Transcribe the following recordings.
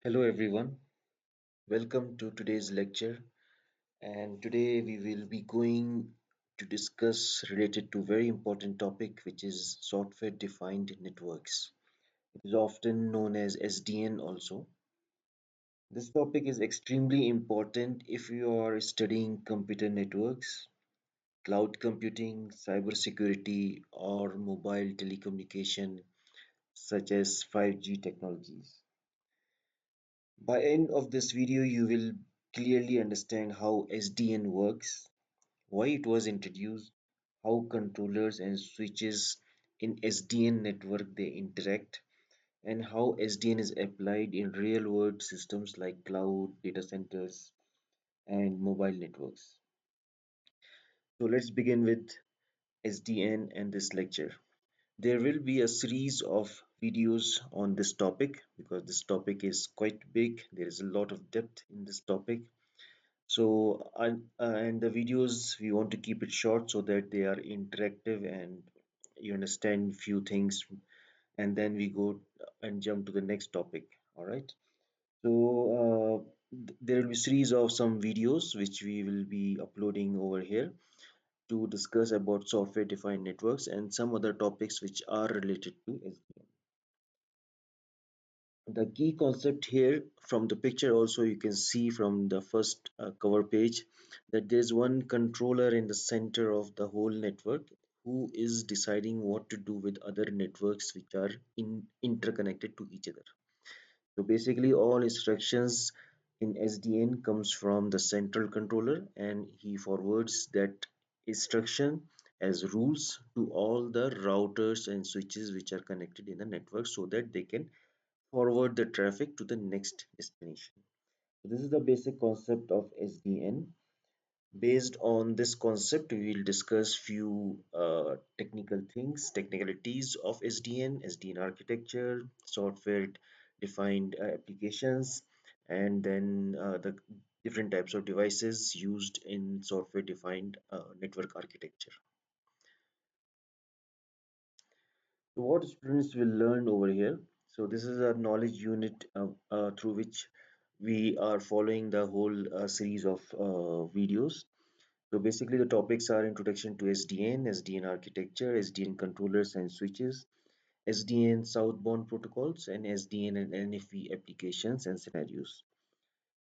Hello everyone, welcome to today's lecture. And today we will be going to discuss related to very important topic, which is software defined networks. It is often known as SDN also. This topic is extremely important if you are studying computer networks, cloud computing, cybersecurity, or mobile telecommunication such as 5G technologies. By end of this video, you will clearly understand how SDN works, why it was introduced, how controllers and switches in SDN network they interact, and how SDN is applied in real-world systems like cloud, data centers, and mobile networks. So let's begin with SDN and this lecture. There will be a series of videos on this topic because this topic is quite big. There is a lot of depth in this topic. So, and the videos we want to keep it short so that they are interactive and you understand few things, and then we go and jump to the next topic. All right. So, there will be series of some videos which we will be uploading over here to discuss about software defined networks and some other topics which are related to SDN. The key concept here from the picture also you can see from the first cover page that there's one controller in the center of the whole network who is deciding what to do with other networks which are interconnected to each other. So basically all instructions in SDN comes from the central controller and he forwards that instruction as rules to all the routers and switches which are connected in the network so that they can forward the traffic to the next destination. So this is the basic concept of SDN. Based on this concept, we will discuss few technical things, technicalities of SDN, SDN architecture, software defined applications, and then the different types of devices used in software defined network architecture. So what students will learn over here. So this is a knowledge unit through which we are following the whole series of videos. So basically the topics are introduction to SDN, SDN architecture, SDN controllers and switches, SDN southbound protocols, and SDN and NFV applications and scenarios.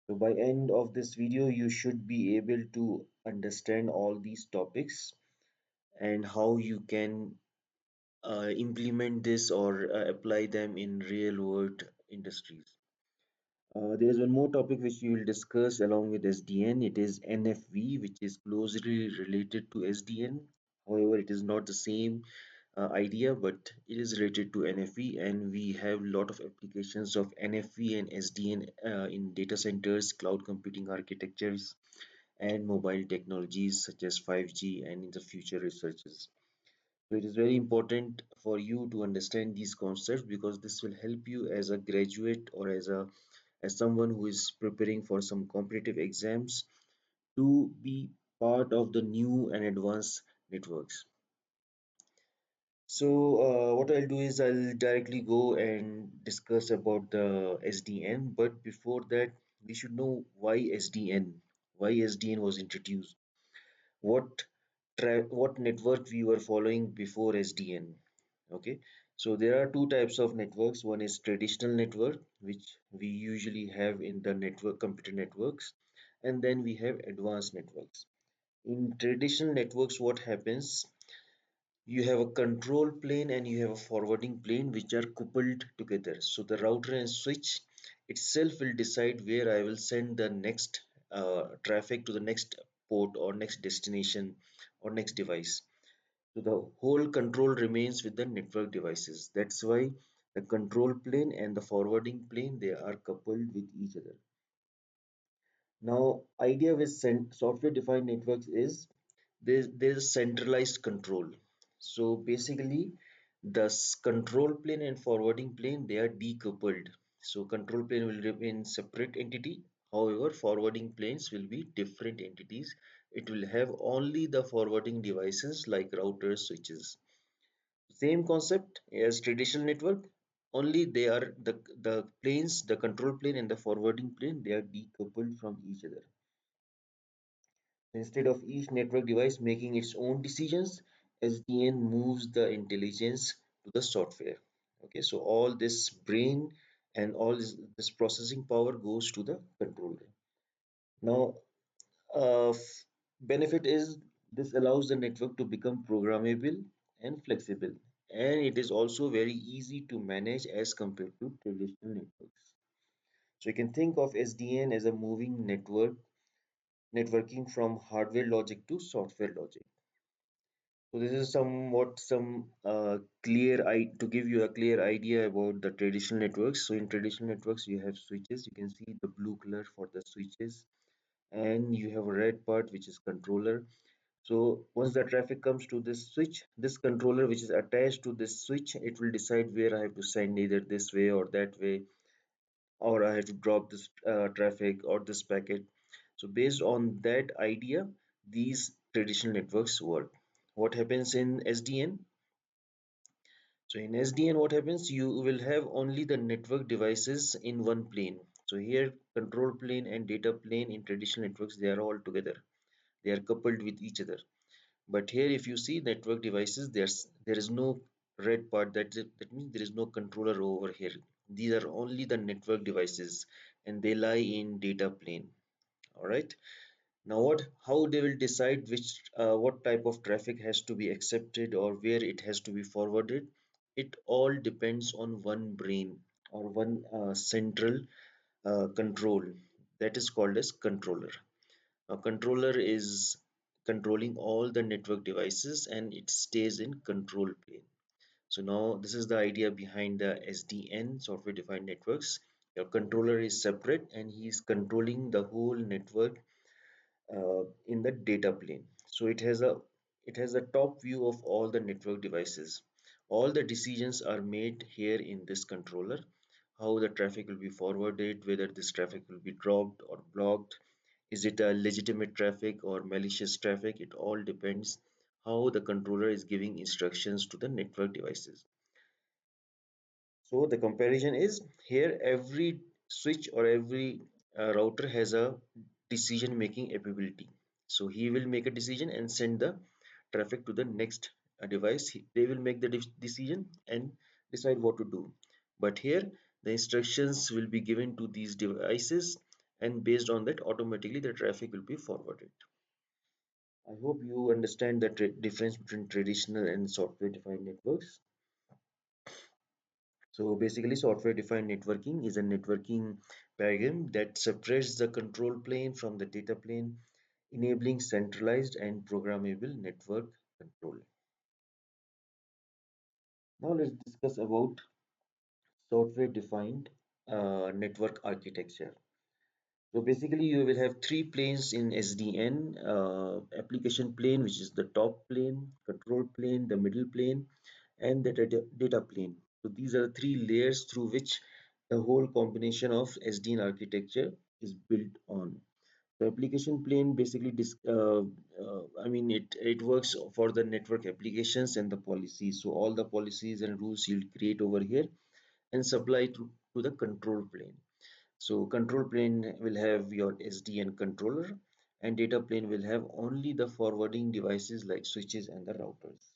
So by end of this video, you should be able to understand all these topics and how you can implement this or apply them in real world industries. There is one more topic which we will discuss along with SDN. It is NFV, which is closely related to SDN. However, it is not the same idea, but it is related to NFV, and we have a lot of applications of NFV and SDN in data centers, cloud computing architectures, and mobile technologies such as 5G and in the future researches. So it is very important for you to understand these concepts because this will help you as a graduate or as someone who is preparing for some competitive exams to be part of the new and advanced networks. So what I'll do is I'll directly go and discuss about the SDN, but before that we should know why SDN, why SDN was introduced, what what network we were following before SDN. Okay, so there are two types of networks. One is traditional network, which we usually have in the network computer networks, and then we have advanced networks. In traditional networks, what happens? You have a control plane and you have a forwarding plane which are coupled together. So the router and switch itself will decide where I will send the next traffic to the next port or next destination or next device. So the whole control remains with the network devices. That's why the control plane and the forwarding plane they are coupled with each other. Now, idea with software-defined networks is there's centralized control. So basically, the control plane and forwarding plane they are decoupled. So control plane will remain separate entity. However, forwarding planes will be different entities. It will have only the forwarding devices like routers, switches. Same concept as traditional network, only they are the planes, the control plane and the forwarding plane, they are decoupled from each other. Instead of each network device making its own decisions, SDN moves the intelligence to the software. Okay, so all this brain and all this processing power goes to the controller. Now, benefit is this allows the network to become programmable and flexible, and it is also very easy to manage as compared to traditional networks. So you can think of SDN as a moving network, networking from hardware logic to software logic. So this is somewhat some clear to give you a clear idea about the traditional networks. So in traditional networks, you have switches. You can see the blue color for the switches, and you have a red part which is controller. So once the traffic comes to this switch, this controller which is attached to this switch, it will decide where I have to send either this way or that way, or I have to drop this traffic or this packet. So based on that idea, these traditional networks work. What happens in SDN? So in SDN, what happens? You will have only the network devices in one plane. So here, control plane and data plane in traditional networks, they are all together. They are coupled with each other. But here, if you see network devices, there is no red part. That means there is no controller over here. These are only the network devices, and they lie in data plane. All right. Now, how they will decide what type of traffic has to be accepted or where it has to be forwarded? It all depends on one brain or one central control that is called as controller. A controller is controlling all the network devices and it stays in control plane. So now this is the idea behind the SDN, software defined networks. Your controller is separate and he is controlling the whole network in the data plane. So it has a top view of all the network devices. All the decisions are made here in this controller. How the traffic will be forwarded, whether this traffic will be dropped or blocked, is it a legitimate traffic or malicious traffic? It all depends how the controller is giving instructions to the network devices. So the comparison is here every switch or every router has a decision making ability. So he will make a decision and send the traffic to the next device. They will make the decision and decide what to do. But here the instructions will be given to these devices and based on that automatically the traffic will be forwarded. I hope you understand the difference between traditional and software defined networks. So basically, software-defined networking is a networking paradigm that separates the control plane from the data plane, enabling centralized and programmable network control. Now let's discuss about software-defined network architecture. So basically, you will have three planes in SDN: application plane, which is the top plane; control plane, the middle plane; and the data plane. So these are the three layers through which the whole combination of SDN architecture is built on. The application plane basically, I mean, it works for the network applications and the policies. So all the policies and rules you'll create over here and supply to the control plane. So control plane will have your SDN controller and data plane will have only the forwarding devices like switches and the routers.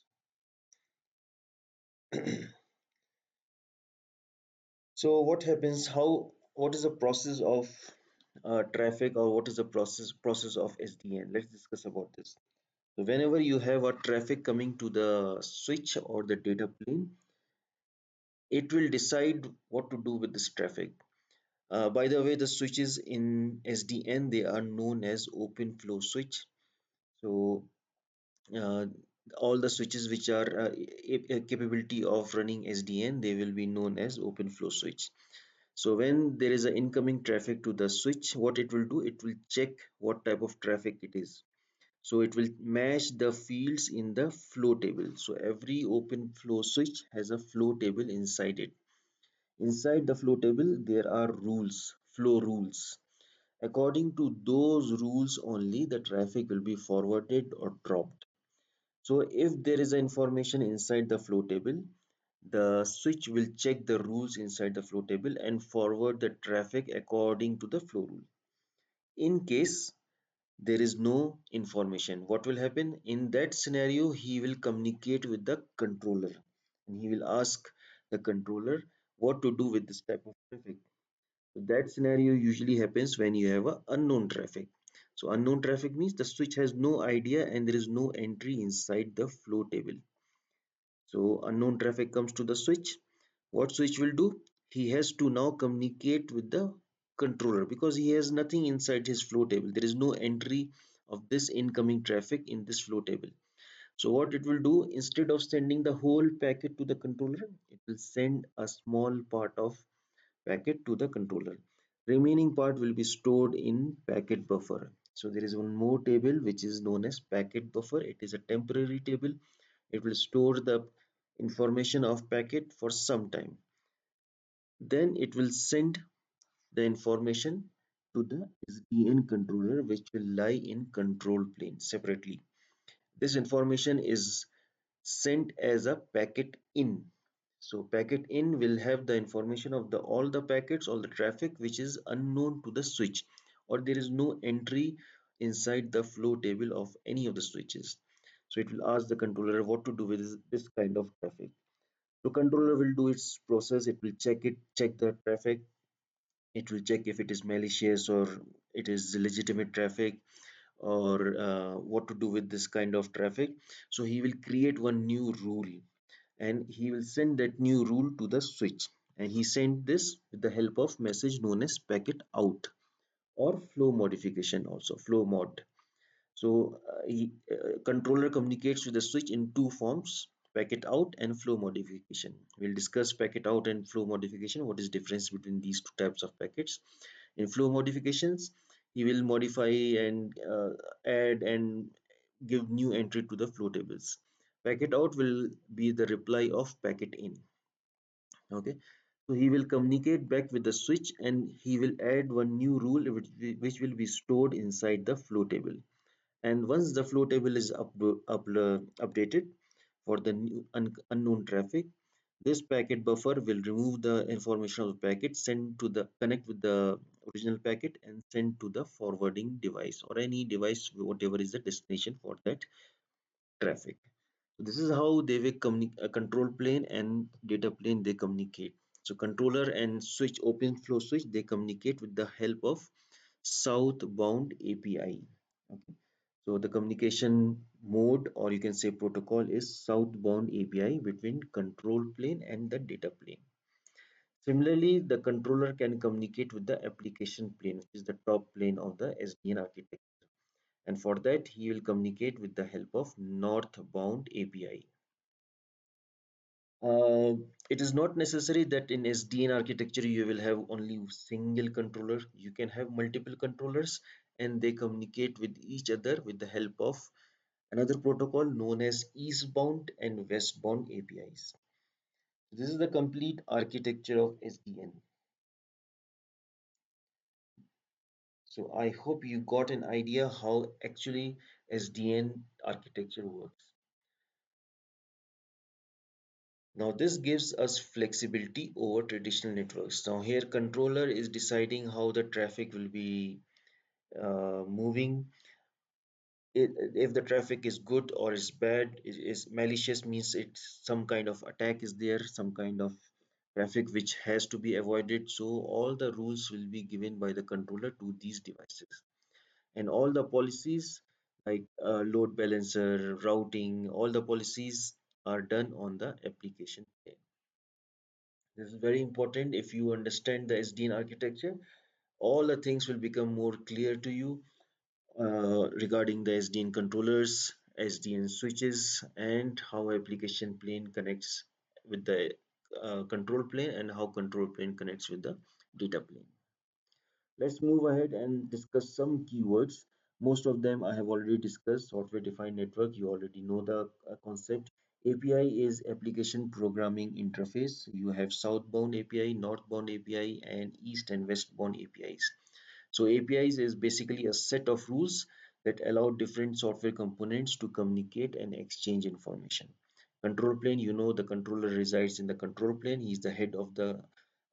So what happens, what is the process of traffic or what is the process of SDN? Let's discuss about this. So whenever you have a traffic coming to the switch or the data plane, it will decide what to do with this traffic. By the way, the switches in SDN, they are known as open flow switch. So uh, all the switches which are capability of running SDN, they will be known as open flow switch. So when there is an incoming traffic to the switch, what it will do, it will check what type of traffic it is. So it will match the fields in the flow table. So every open flow switch has a flow table inside it. Inside the flow table, there are rules, flow rules. According to those rules only, the traffic will be forwarded or dropped. So if there is information inside the flow table, The switch will check the rules inside the flow table and forward the traffic according to the flow rule. In case there is no information, what will happen? In that scenario, he will communicate with the controller and he will ask the controller what to do with this type of traffic. So that scenario usually happens when you have a unknown traffic. So unknown traffic means the switch has no idea and there is no entry inside the flow table. So unknown traffic comes to the switch. What switch will do? He has to now communicate with the controller because he has nothing inside his flow table. There is no entry of this incoming traffic in this flow table. So what it will do, instead of sending the whole packet to the controller, it will send a small part of packet to the controller. Remaining part will be stored in packet buffer. So there is one more table which is known as packet buffer. It is a temporary table. It will store the information of packet for some time. Then it will send the information to the SDN controller, which will lie in control plane separately. This information is sent as a packet in. So packet in will have the information of the all the packets, all the traffic which is unknown to the switch, or there is no entry inside the flow table of any of the switches. So it will ask the controller what to do with this kind of traffic. So controller will do its process. It will check the traffic. It will check if it is malicious or it is legitimate traffic, or what to do with this kind of traffic. So he will create one new rule and he will send that new rule to the switch. And he sent this with the help of message known as packet out or flow modification, also flow mod. So controller communicates with the switch in two forms, packet out and flow modification. We'll discuss packet out and flow modification, what is difference between these two types of packets. In flow modifications, he will modify and add and give new entry to the flow tables. Packet out will be the reply of packet in. Okay, so he will communicate back with the switch and he will add one new rule which will be stored inside the flow table. And once the flow table is updated for the new unknown traffic, this packet buffer will remove the information of the packet, send to the connect with the original packet and send to the forwarding device or any device, whatever is the destination for that traffic. So this is how they will communicate. Control plane and data plane, they communicate. So controller and switch, open flow switch, they communicate with the help of southbound API. Okay. So the communication mode, or you can say protocol, is southbound API between control plane and the data plane. Similarly, the controller can communicate with the application plane, which is the top plane of the SDN architecture. And for that, he will communicate with the help of northbound API. It is not necessary that in SDN architecture you will have only single controller. You can have multiple controllers and they communicate with each other with the help of another protocol known as eastbound and westbound APIs. This is the complete architecture of SDN. So I hope you got an idea how actually SDN architecture works. Now this gives us flexibility over traditional networks. Now here controller is deciding how the traffic will be moving. If the traffic is good or is bad, is malicious means it's some kind of attack is there, some kind of traffic which has to be avoided. So all the rules will be given by the controller to these devices. And all the policies like load balancer, routing, all the policies are done on the application layer. This is very important. If you understand the SDN architecture, all the things will become more clear to you regarding the SDN controllers, SDN switches, and how application plane connects with the control plane and how control plane connects with the data plane. Let's move ahead and discuss some keywords. Most of them I have already discussed. Software defined network, you already know the concept. API is application programming interface. You have southbound API, northbound API, and east and westbound APIs. So APIs is basically a set of rules that allow different software components to communicate and exchange information. Control plane, you know, the controller resides in the control plane. He is the head of the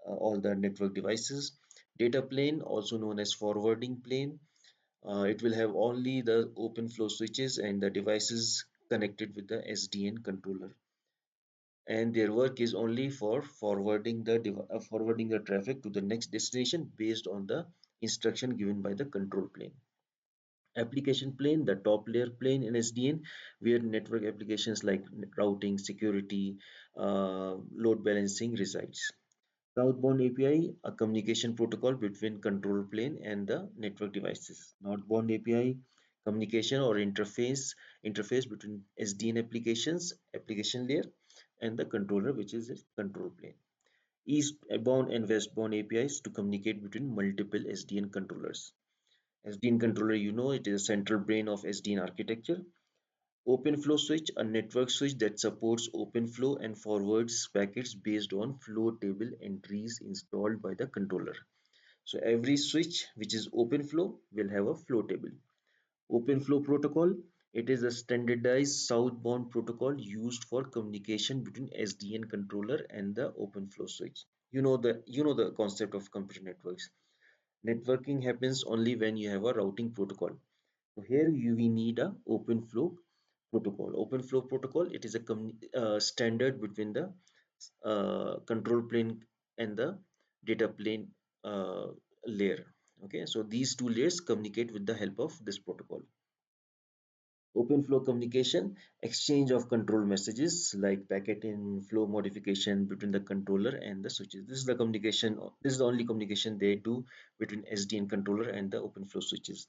all the network devices. Data plane, also known as forwarding plane, it will have only the open flow switches and the devices connected with the SDN controller, and their work is only for forwarding the traffic to the next destination based on the instruction given by the control plane. Application plane, the top layer plane in SDN, where network applications like routing, security, load balancing resides. Southbound API, a communication protocol between control plane and the network devices. Northbound API, communication or interface between SDN applications, application layer, and the controller, which is its control plane. Eastbound and westbound APIs to communicate between multiple SDN controllers. SDN controller, you know, it is a central brain of SDN architecture. Open flow switch, a network switch that supports open flow and forwards packets based on flow table entries installed by the controller. So every switch which is open flow will have a flow table. Open flow protocol, it is a standardized southbound protocol used for communication between SDN controller and the open flow switch. You know the concept of computer networks. Networking happens only when you have a routing protocol. So here we need a open flow protocol. Open flow protocol, it is a standard between the control plane and the data plane uh, layer. Okay, so these two layers communicate with the help of this protocol. Open flow communication, exchange of control messages like packet in flow modification between the controller and the switches. This is the communication, this is the only communication they do between SDN controller and the open flow switches.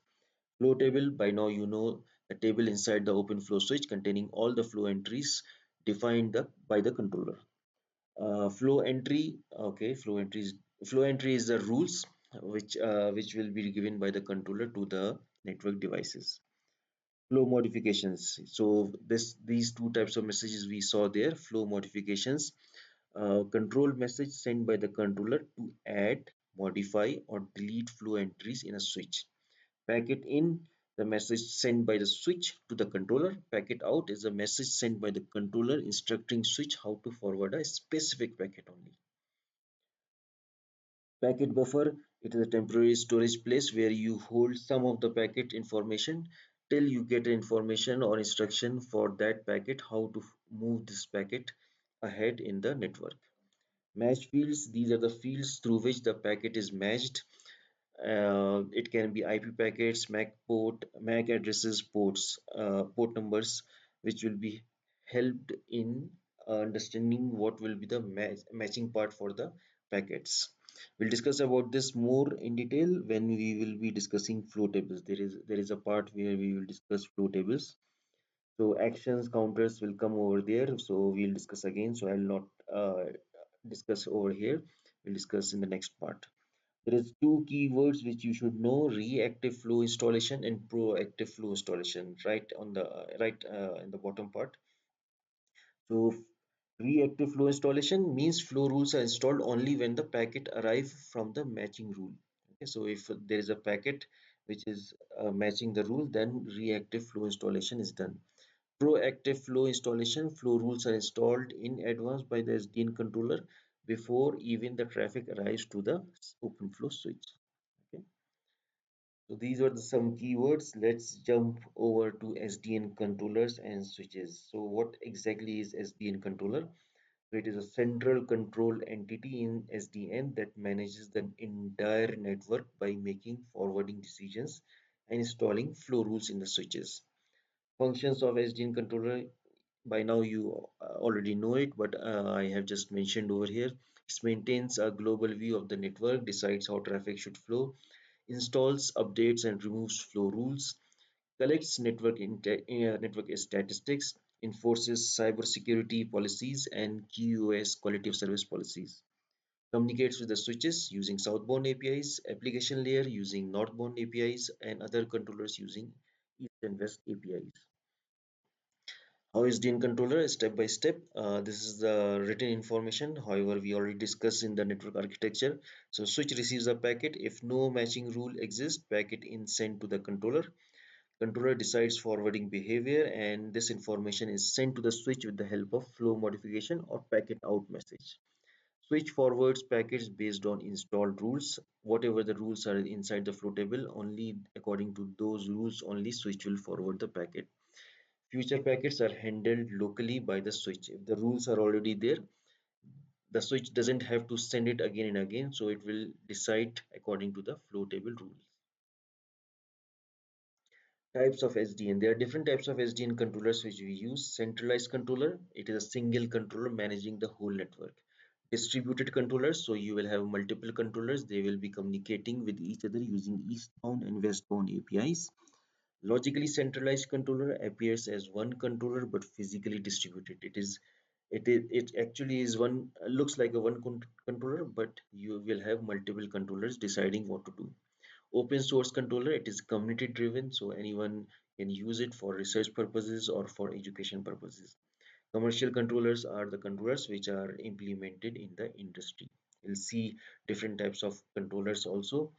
Flow table, by now you know the table inside the open flow switch containing all the flow entries defined by the controller. Flow entry, okay, flow entry is the rules which will be given by the controller to the network devices. Flow modifications. So these two types of messages we saw there. Flow modifications, control message sent by the controller to add, modify, or delete flow entries in a switch. Packet in, the message sent by the switch to the controller. Packet out is a message sent by the controller instructing switch how to forward a specific packet only. Packet buffer, it is a temporary storage place where you hold some of the packet information till you get information or instruction for that packet how to move this packet ahead in the network. Match fields, these are the fields through which the packet is matched. It can be IP packets, MAC addresses, port numbers, which will be helped in understanding what will be the matching part for the packets. We'll discuss about this more in detail when we will be discussing flow tables. There is a part where we will discuss flow tables. So actions counters will come over there. So we'll discuss again. So I'll not discuss over here. We'll discuss in the next part. There is two keywords which you should know: reactive flow installation and proactive flow installation. Right on the in the bottom part. So reactive flow installation means flow rules are installed only when the packet arrive from the matching rule. Okay, so if there is a packet which is matching the rule, then reactive flow installation is done. Proactive flow installation, flow rules are installed in advance by the SDN controller before even the traffic arrives to the open flow switch. Okay. So these are some keywords. Let's jump over to SDN controllers and switches. So what exactly is SDN controller? So it is a central control entity in SDN that manages the entire network by making forwarding decisions and installing flow rules in the switches. Functions of SDN controller, by now you already know it, but I have just mentioned over here. It maintains a global view of the network, decides how traffic should flow, installs, updates, and removes flow rules, collects network statistics, enforces cybersecurity policies and QoS quality of service policies, communicates with the switches using southbound APIs, application layer using northbound APIs, and other controllers using east and west APIs. How is DN controller step by step? This is the written information. However, we already discussed in the network architecture. So switch receives a packet. If no matching rule exists, packet in sent to the controller. Controller decides forwarding behavior, and this information is sent to the switch with the help of flow modification or packet out message. Switch forwards packets based on installed rules. Whatever the rules are inside the flow table, only according to those rules only switch will forward the packet. Future packets are handled locally by the switch. If the rules are already there, the switch doesn't have to send it again and again, so it will decide according to the flow table rules. Types of SDN. There are different types of SDN controllers which we use. Centralized controller, it is a single controller managing the whole network. Distributed controllers, so you will have multiple controllers. They will be communicating with each other using eastbound and westbound APIs. Logically centralized controller appears as one controller but physically distributed. It actually is one looks like a controller, but you will have multiple controllers deciding what to do. Open source controller, it is community driven, so anyone can use it for research purposes or for education purposes. Commercial controllers are the controllers which are implemented in the industry. You'll see different types of controllers also.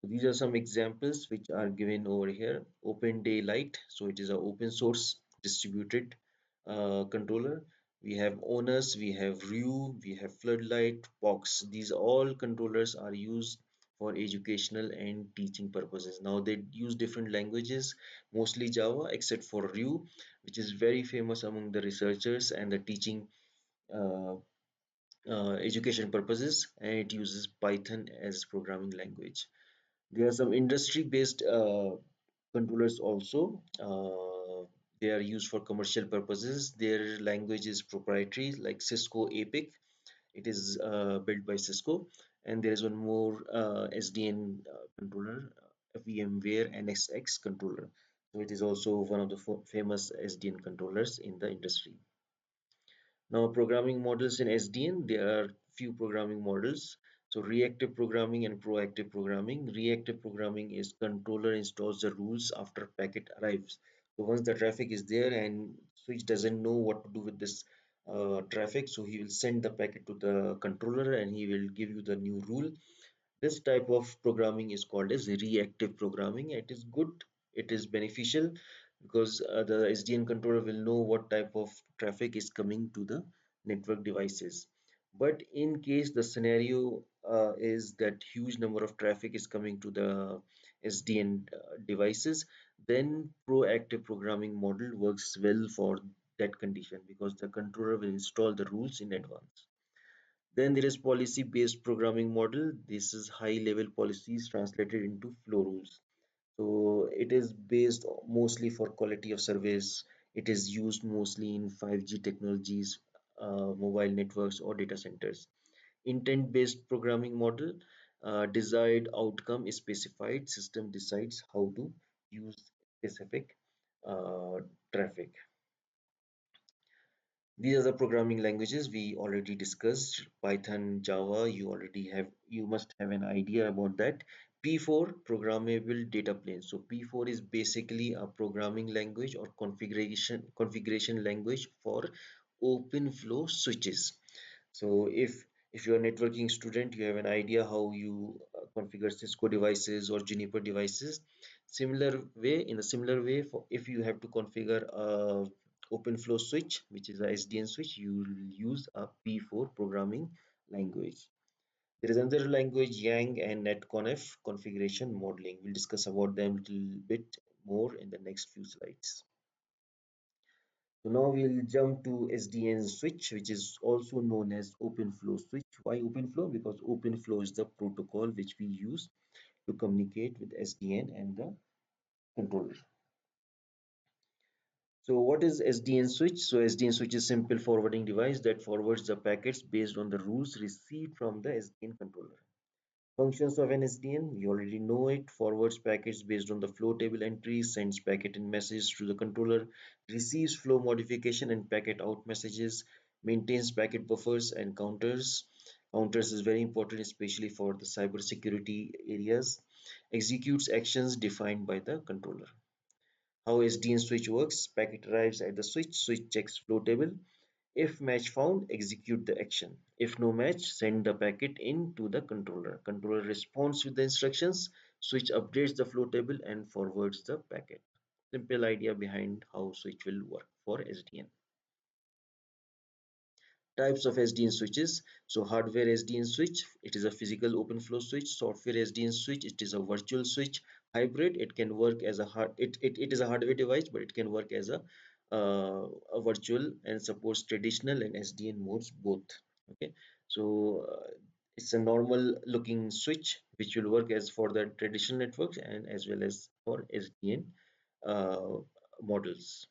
These are some examples which are given over here. Open Daylight, so it is an open source distributed controller. We have owners, we have Rue, we have Floodlight, Box. These all controllers are used for educational and teaching purposes. Now they use different languages, mostly Java, except for Rue, which is very famous among the researchers and the teaching uh, education purposes, and it uses Python as programming language. There are some industry-based controllers also. They are used for commercial purposes. Their language is proprietary, like Cisco APIC. It is built by Cisco. And there is one more SDN controller, VMware NSX controller. So it is also one of the famous SDN controllers in the industry. Now, programming models in SDN, there are few programming models. So reactive programming and proactive programming. Reactive programming is controller installs the rules after packet arrives. So once the traffic is there and switch doesn't know what to do with this traffic, so he will send the packet to the controller and he will give you the new rule. This type of programming is called as reactive programming. It is good, it is beneficial because the SDN controller will know what type of traffic is coming to the network devices. But in case the scenario is that huge number of traffic is coming to the SDN devices, then proactive programming model works well for that condition because the controller will install the rules in advance. Then there is policy-based programming model. This is high-level policies translated into flow rules. So it is based mostly for quality of service. It is used mostly in 5G technologies, mobile networks, or data centers. Intent-based programming model, desired outcome is specified. System decides how to use specific uh, traffic. These are the programming languages we already discussed. Python, Java, you must have an idea about that. P4, programmable data plane. So P4 is basically a programming language or configuration language for open flow switches. So if you're a networking student, you have an idea how you configure Cisco devices or Juniper devices. In a similar way, for if you have to configure a open flow switch, which is a SDN switch, you will use a P4 programming language. There is another language, Yang and NetConf configuration modeling. We'll discuss about them a little bit more in the next few slides. So now we'll jump to SDN switch, which is also known as open flow switch. Why open flow? Because open flow is the protocol which we use to communicate with SDN and the controller. So what is SDN switch? So SDN switch is simple forwarding device that forwards the packets based on the rules received from the SDN controller. Functions of an SDN, we already know it. Forwards packets based on the flow table entries, sends packet and message to the controller, receives flow modification and packet out messages, maintains packet buffers and counters. Counters is very important, especially for the cybersecurity areas. Executes actions defined by the controller. How SDN switch works: packet arrives at the switch, switch checks flow table. If match found, execute the action. If no match, send the packet in to the controller. Controller responds with the instructions. Switch updates the flow table and forwards the packet. Simple idea behind how switch will work for SDN. Types of SDN switches. So hardware SDN switch, it is a physical open flow switch. Software SDN switch, it is a virtual switch. Hybrid, it can work as a it is a hardware device, but it can work as a virtual and supports traditional and SDN modes both. Okay, so it's a normal looking switch which will work as for the traditional networks and as well as for SDN uh, models.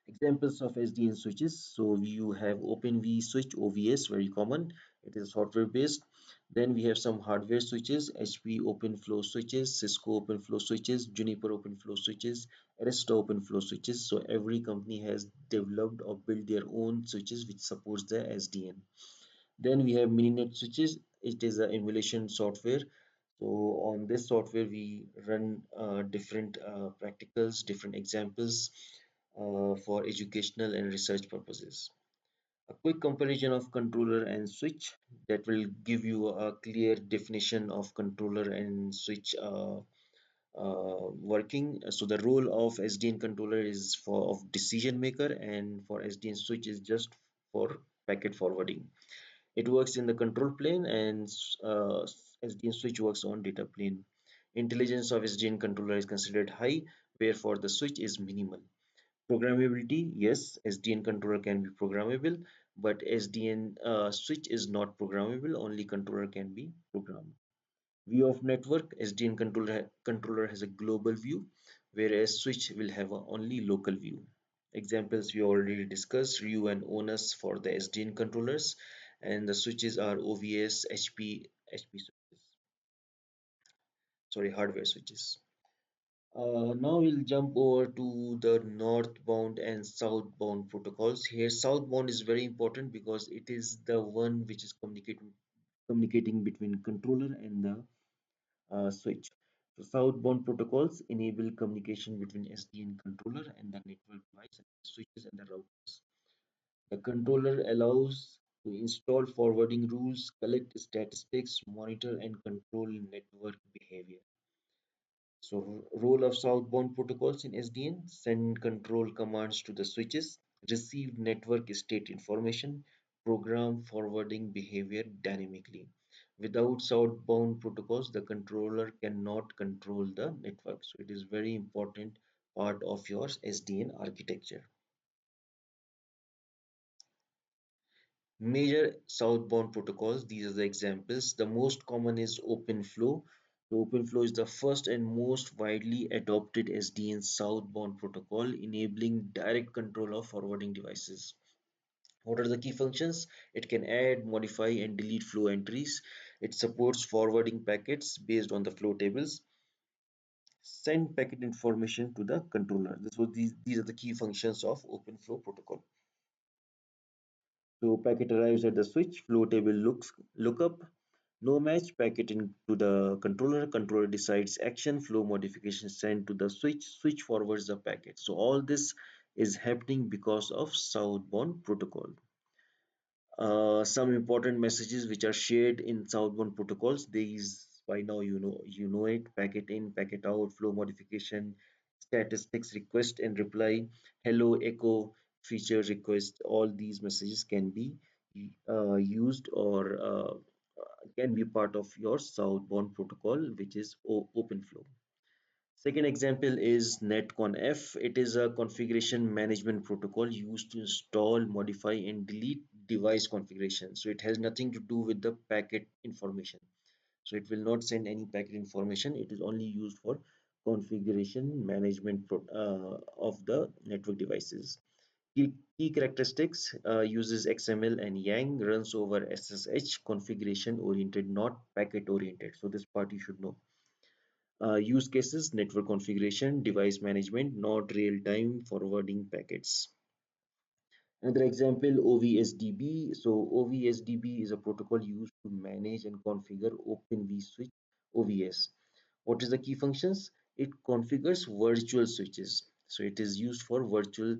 Examples of SDN switches. So you have OpenV switch, OVS, very common. It is software based. Then we have some hardware switches, HP OpenFlow switches, Cisco OpenFlow switches, Juniper OpenFlow switches, Arista OpenFlow switches. So every company has developed or built their own switches which supports the SDN. Then we have Mininet switches. It is an emulation software. So on this software, we run different practicals, different examples for educational and research purposes. A quick comparison of controller and switch that will give you a clear definition of controller and switch working. So the role of SDN controller is for of decision maker, and for SDN switch is just for packet forwarding. It works in the control plane, and SDN switch works on data plane. Intelligence of SDN controller is considered high, wherefore the switch is minimal. Programmability, yes, SDN controller can be programmable, but SDN switch is not programmable, only controller can be programmed. View of network, SDN controller has a global view, whereas switch will have a only local view. Examples we already discussed, RU and ONUS for the SDN controllers, and the switches are OVS, HP switches, sorry, hardware switches. Now we'll jump over to the northbound and southbound protocols. Here, southbound is very important because it is the one which is communicating between controller and the switch. So southbound protocols enable communication between SDN controller and the network device, and the switches and the routers. The controller allows to install forwarding rules, collect statistics, monitor and control network behavior. So role of southbound protocols in SDN: send control commands to the switches, receive network state information, program forwarding behavior dynamically. Without southbound protocols, the controller cannot control the network. So it is very important part of your SDN architecture. Major southbound protocols, these are the examples. The most common is OpenFlow. So OpenFlow is the first and most widely adopted SDN southbound protocol, enabling direct control of forwarding devices. What are the key functions? It can add, modify, and delete flow entries. It supports forwarding packets based on the flow tables. Send packet information to the controller. These are the key functions of OpenFlow protocol. So packet arrives at the switch, flow table lookup, no match, packet into the controller, controller decides action, flow modification sent to the switch, switch forwards the packet. So all this is happening because of southbound protocol. Some important messages which are shared in southbound protocols. These by now you know it: packet in, packet out, flow modification, statistics, request and reply, hello, echo, feature request. All these messages can be used or can be part of your southbound protocol, which is open flow. Second example is netconf. It is a configuration management protocol used to install, modify, and delete device configuration. So it has nothing to do with the packet information. So it will not send any packet information. It is only used for configuration management of the network devices. Key characteristics: uses XML and Yang, runs over SSH, configuration oriented, not packet oriented. So this part you should know. Use cases: network configuration, device management, not real-time forwarding packets. Another example, OVSDB. So OVSDB is a protocol used to manage and configure Open vSwitch OVS. What is the key functions? It configures virtual switches. So it is used for virtual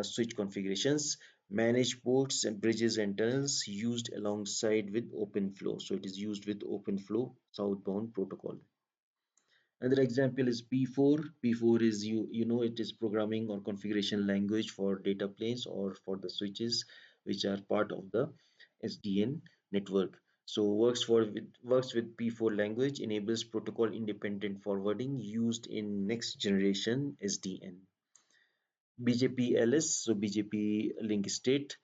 switch configurations, manage ports and bridges and tunnels, used alongside with OpenFlow. So it is used with OpenFlow southbound protocol. Another example is P4. P4 is it is programming or configuration language for data planes or for the switches which are part of the SDN network. So works with P4 language, enables protocol independent forwarding used in next generation SDN. BJP-LS, so BJP link state.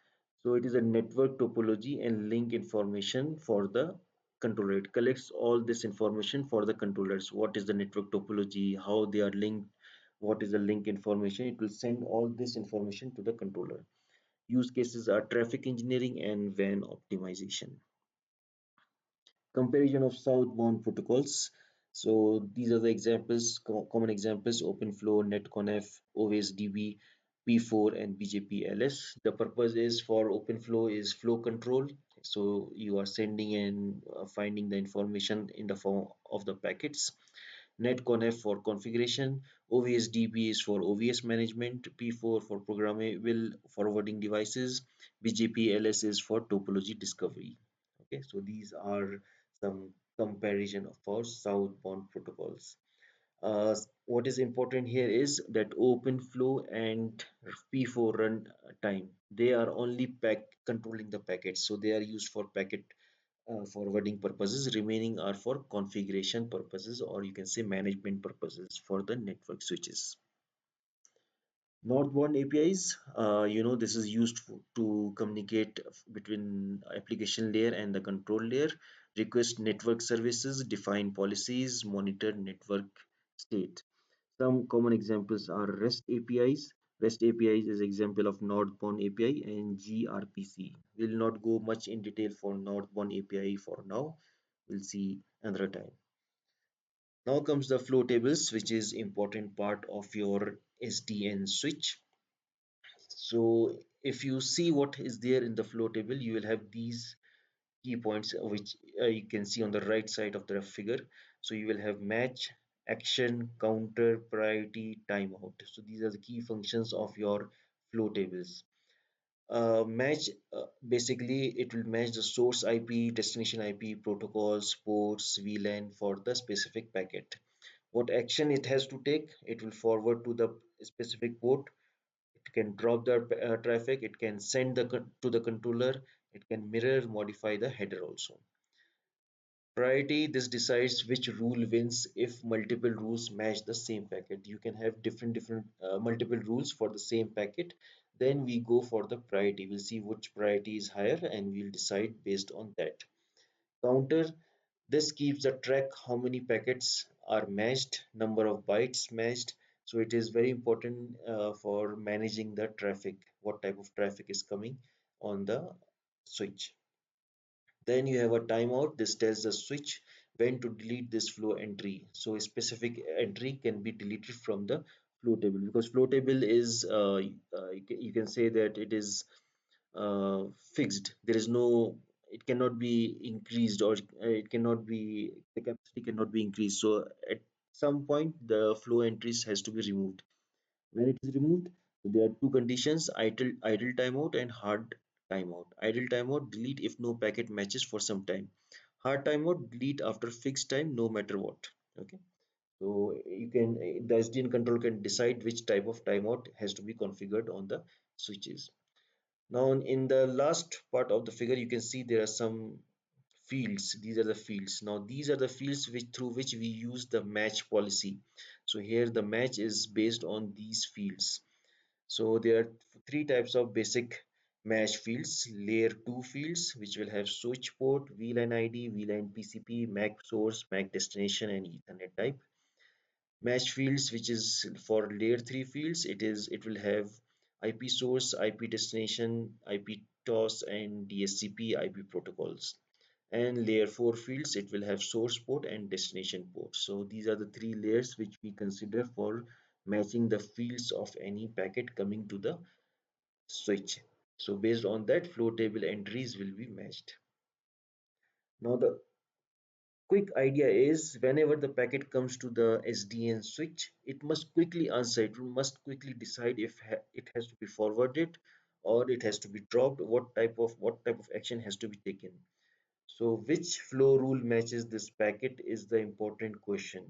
So it is a network topology and link information for the controller. It collects all this information for the controllers. What is the network topology, how they are linked, what is the link information. It will send all this information to the controller. Use cases are traffic engineering and WAN optimization. Comparison of southbound protocols. So these are the examples, common examples: OpenFlow, NetConf, OSDB, P4, and BJP-LS. The purpose is for OpenFlow is flow control. So you are sending and finding the information in the form of the packets. NetConf for configuration, OVSDB is for OVS management, P4 for programmable forwarding devices, BGP-LS is for topology discovery. Okay, so these are some comparison for southbound protocols. What is important here is that OpenFlow and P4 run time. They are only controlling the packets, so they are used for packet forwarding purposes. Remaining are for configuration purposes, or you can say management purposes for the network switches. Northbound APIs, this is used to communicate between application layer and the control layer, request network services, define policies, monitor network state. Some common examples are REST APIs. REST APIs is example of northbound API and gRPC. We'll not go much in detail for northbound API for now. We'll see another time. Now comes the flow tables, which is important part of your SDN switch. So if you see what is there in the flow table, you will have these key points which you can see on the right side of the figure. So you will have match, action, counter, priority, timeout. So these are the key functions of your flow tables. Match, basically it will match the source IP, destination IP, protocols, ports, VLAN for the specific packet. What action it has to take, it will forward to the specific port. It can drop the traffic, it can send to the controller, it can mirror, modify the header also. Priority, this decides which rule wins if multiple rules match the same packet. You can have different multiple rules for the same packet. Then we go for the priority. We'll see which priority is higher and we'll decide based on that. Counter, this keeps the track how many packets are matched, number of bytes matched. So it is very important for managing the traffic, what type of traffic is coming on the switch. Then you have a timeout. This tells the switch when to delete this flow entry. So a specific entry can be deleted from the flow table, because flow table is you can say that it is fixed. There is no, it cannot be increased, or it cannot be, the capacity cannot be increased. So at some point the flow entries has to be removed. When it is removed, so there are two conditions: idle timeout and hard timeout. Idle timeout, delete if no packet matches for some time. Hard timeout, delete after fixed time, no matter what. Okay, so you can, the SDN control can decide which type of timeout has to be configured on the switches. Now in the last part of the figure, you can see there are some fields. These are the fields. Now these are the fields which through which we use the match policy. So here the match is based on these fields. So there are three types of basic match fields: layer 2 fields, which will have switch port, VLAN ID, VLAN PCP, MAC source, MAC destination, and Ethernet type. Match fields, which is for layer 3 fields, it will have IP source, IP destination, IP toss, and DSCP IP protocols. And layer 4 fields, it will have source port and destination port. So these are the three layers which we consider for matching the fields of any packet coming to the switch. So based on that, flow table entries will be matched. Now the quick idea is, whenever the packet comes to the SDN switch, it must quickly answer. It must quickly decide if it has to be forwarded or it has to be dropped. What type of action has to be taken. So which flow rule matches this packet is the important question.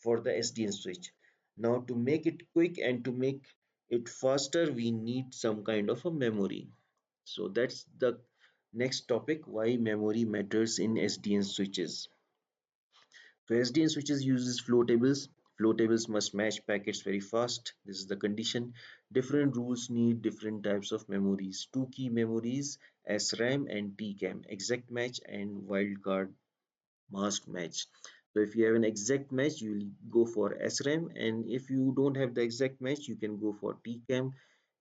for the SDN switch. Now to make it quick and to make it faster, we need some kind of a memory. So that's the next topic, why memory matters in SDN switches. So SDN switches uses flow tables. Flow tables must match packets very fast. This is the condition. Different rules need different types of memories. Two key memories, SRAM and TCAM, exact match and wildcard masked match. So if you have an exact match, you will go for SRAM, and if you don't have the exact match, you can go for TCAM.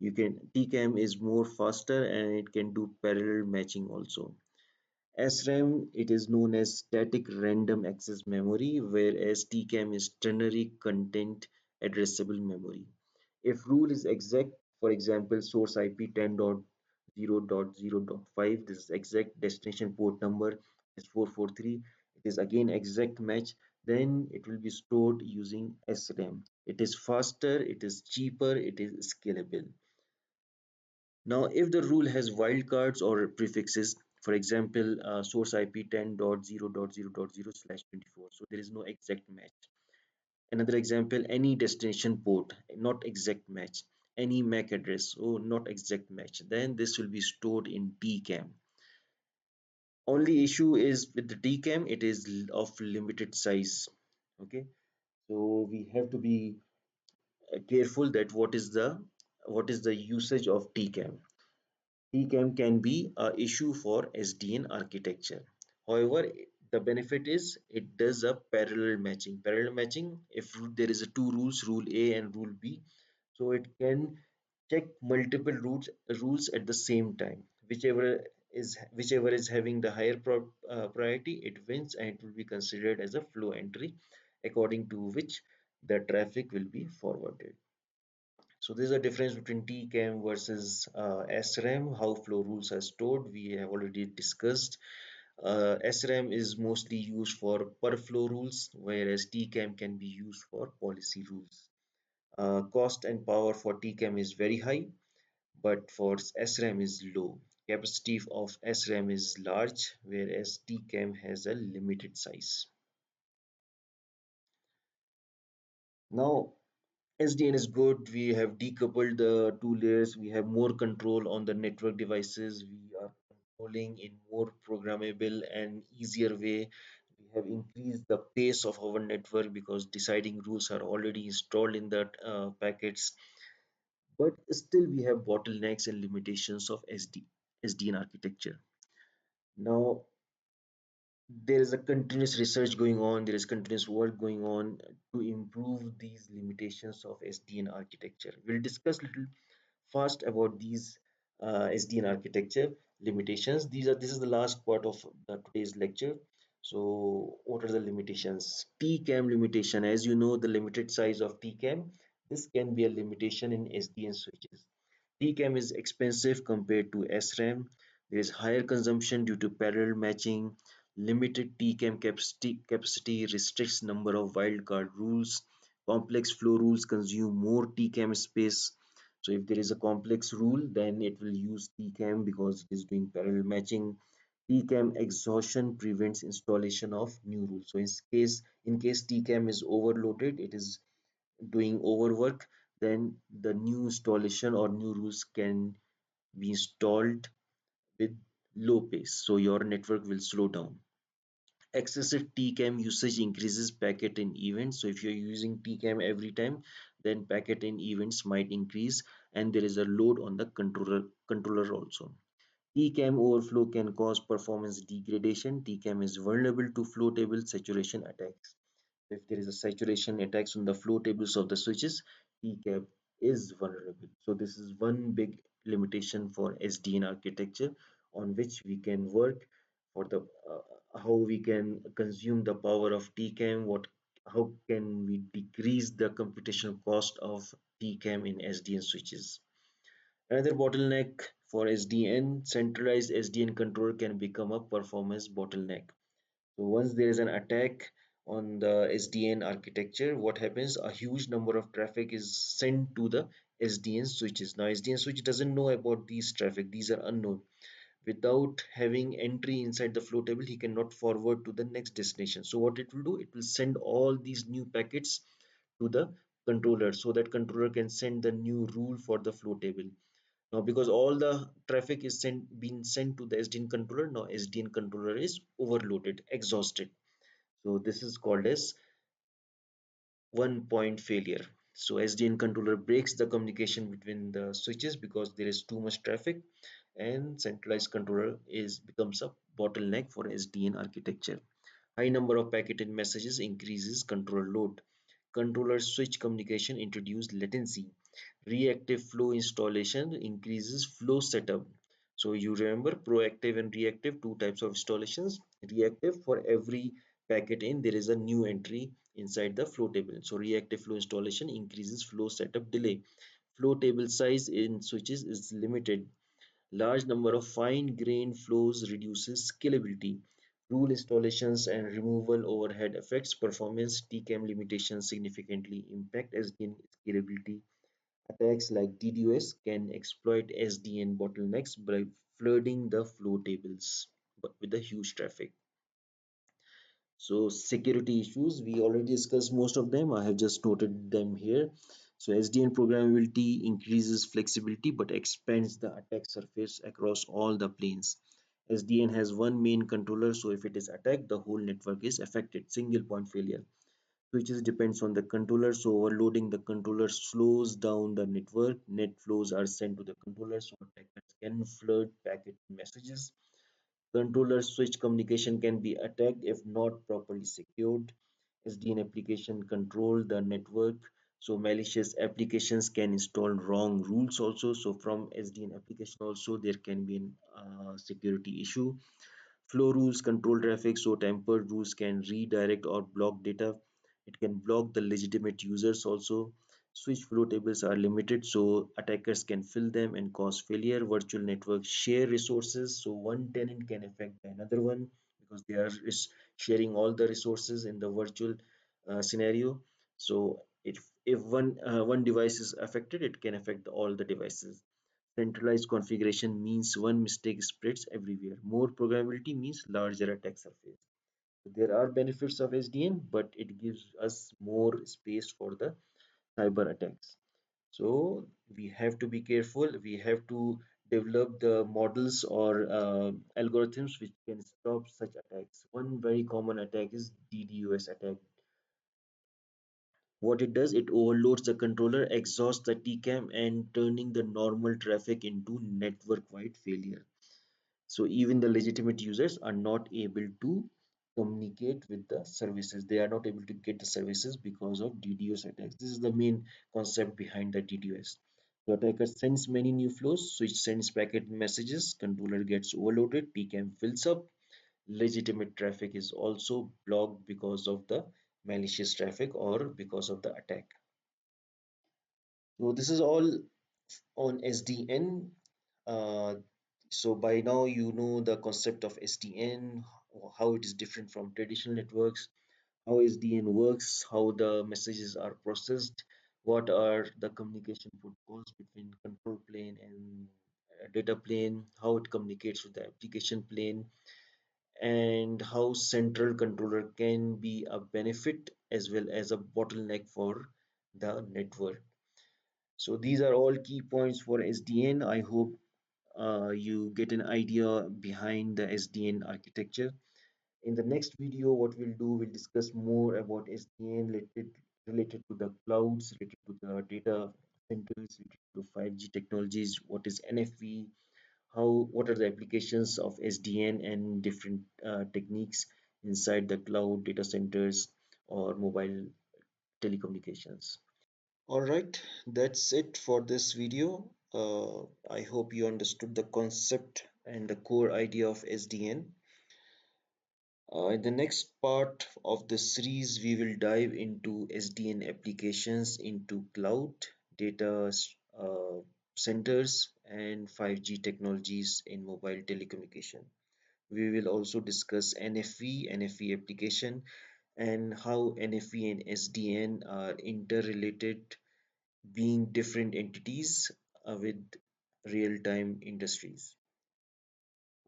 TCAM is more faster and it can do parallel matching also. SRAM, it is known as static random access memory, whereas TCAM is ternary content addressable memory. If rule is exact, for example, source IP 10.0.0.5, this is exact, destination port number is 443, it is again exact match, then it will be stored using SRAM. It is faster, it is cheaper, it is scalable. Now, if the rule has wildcards or prefixes, for example, source IP 10.0.0.0/24, so there is no exact match. Another example, any destination port, not exact match. Any MAC address, oh, not exact match. Then this will be stored in TCAM. Only issue is with the TCAM, it is of limited size. Okay, so we have to be careful that what is the usage of TCAM. TCAM can be an issue for SDN architecture. However, the benefit is it does a parallel matching. Parallel matching, if there is a two rules, rule A and rule B, so it can check multiple rules at the same time. Whichever is having the higher priority, it wins and it will be considered as a flow entry, according to which the traffic will be forwarded. So there's a difference between TCAM versus SRAM, how flow rules are stored. We have already discussed. SRAM is mostly used for per flow rules, whereas TCAM can be used for policy rules. Cost and power for TCAM is very high, but for SRAM is low. Capacity of SRAM is large, whereas TCAM has a limited size. Now, SDN is good. We have decoupled the two layers. We have more control on the network devices. We are controlling in more programmable and easier way. We have increased the pace of our network because deciding rules are already installed in that packets. But still, we have bottlenecks and limitations of SDN architecture. Now, there is a continuous research going on, there is continuous work going on to improve these limitations of SDN architecture. We'll discuss little fast about these SDN architecture limitations. This is the last part of today's lecture. So what are the limitations? TCAM limitation. As you know, the limited size of TCAM, this can be a limitation in SDN switches. TCAM is expensive compared to SRAM. There is higher consumption due to parallel matching. Limited TCAM capacity restricts number of wildcard rules. Complex flow rules consume more TCAM space. So if there is a complex rule, then it will use TCAM because it is doing parallel matching. TCAM exhaustion prevents installation of new rules. So in case TCAM is overloaded, it is doing overwork, then the new installation or new rules can be installed with low pace. So your network will slow down. Excessive TCAM usage increases packet in events. So if you're using TCAM every time, then packet in events might increase and there is a load on the controller also. TCAM overflow can cause performance degradation. TCAM is vulnerable to flow table saturation attacks. If there is a saturation attacks on the flow tables of the switches, TCAM is vulnerable. So this is one big limitation for SDN architecture on which we can work for the how we can consume the power of TCAM, how can we decrease the computational cost of TCAM in SDN switches. Another bottleneck for SDN, centralized SDN control can become a performance bottleneck. So once there is an attack on the SDN architecture, what happens? A huge number of traffic is sent to the SDN switches. Now SDN switch doesn't know about these traffic; these are unknown. Without having entry inside the flow table, he cannot forward to the next destination. So what it will do, it will send all these new packets to the controller, so that controller can send the new rule for the flow table. Now, because all the traffic is being sent to the SDN controller, now SDN controller is overloaded, exhausted. So this is called as one point failure. So SDN controller breaks the communication between the switches because there is too much traffic, and centralized controller is becomes a bottleneck for SDN architecture. High number of packet and messages increases controller load. Controller switch communication introduce latency. Reactive flow installation increases flow setup. So you remember proactive and reactive, two types of installations. Reactive, for every packet in, there is a new entry inside the flow table. So reactive flow installation increases flow setup delay. Flow table size in switches is limited. Large number of fine-grained flows reduces scalability. Rule installations and removal overhead affects performance. TCAM limitations significantly impact SDN scalability. Attacks like DDoS can exploit SDN bottlenecks by flooding the flow tables but with the huge traffic. So security issues, we already discussed most of them. I have just noted them here. So SDN programmability increases flexibility but expands the attack surface across all the planes. SDN has one main controller, so if it is attacked, the whole network is affected. Single point failure. Switches depends on the controller, so overloading the controller slows down the network. Net flows are sent to the controller, so attackers can flood packet messages. Controller switch communication can be attacked if not properly secured. SDN application control the network, so malicious applications can install wrong rules also. So from SDN application also there can be a security issue. Flow rules control traffic, so tampered rules can redirect or block data. It can block the legitimate users also. Switch flow tables are limited, so attackers can fill them and cause failure. Virtual networks share resources, so one tenant can affect another one because they are sharing all the resources in the virtual scenario. So if one device is affected, it can affect all the devices. Centralized configuration means one mistake spreads everywhere. More programmability means larger attack surface. So there are benefits of SDN, but it gives us more space for the cyber attacks. So we have to be careful. We have to develop the models or algorithms which can stop such attacks. One very common attack is DDoS attack. What it does, it overloads the controller, exhausts the TCAM, and turning the normal traffic into network-wide failure. So even the legitimate users are not able to communicate with the services. They are not able to get the services because of DDoS attacks. This is the main concept behind the DDoS. The attacker sends many new flows, switch sends packet messages, controller gets overloaded, TCAM fills up. Legitimate traffic is also blocked because of the malicious traffic or because of the attack. So this is all on SDN. Uh, so by now you know the concept of SDN, how it is different from traditional networks, how SDN works, how the messages are processed, what are the communication protocols between control plane and data plane, how it communicates with the application plane, and how central controller can be a benefit as well as a bottleneck for the network. So these are all key points for SDN. I hope you get an idea behind the SDN architecture. In the next video, what we'll do, we'll discuss more about SDN related to the clouds, related to the data centers, related to 5G technologies, what is NFV, what are the applications of SDN and different techniques inside the cloud data centers or mobile telecommunications. All right, that's it for this video. I hope you understood the concept and the core idea of SDN. In the next part of the series, we will dive into SDN applications into cloud, data centers, and 5G technologies in mobile telecommunication. We will also discuss NFV, NFV application, and how NFV and SDN are interrelated, being different entities with real-time industries.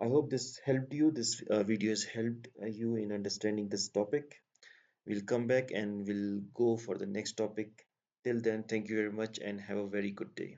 I hope this helped you. This video has helped you in understanding this topic. We'll come back and we'll go for the next topic. Till then, thank you very much and have a very good day.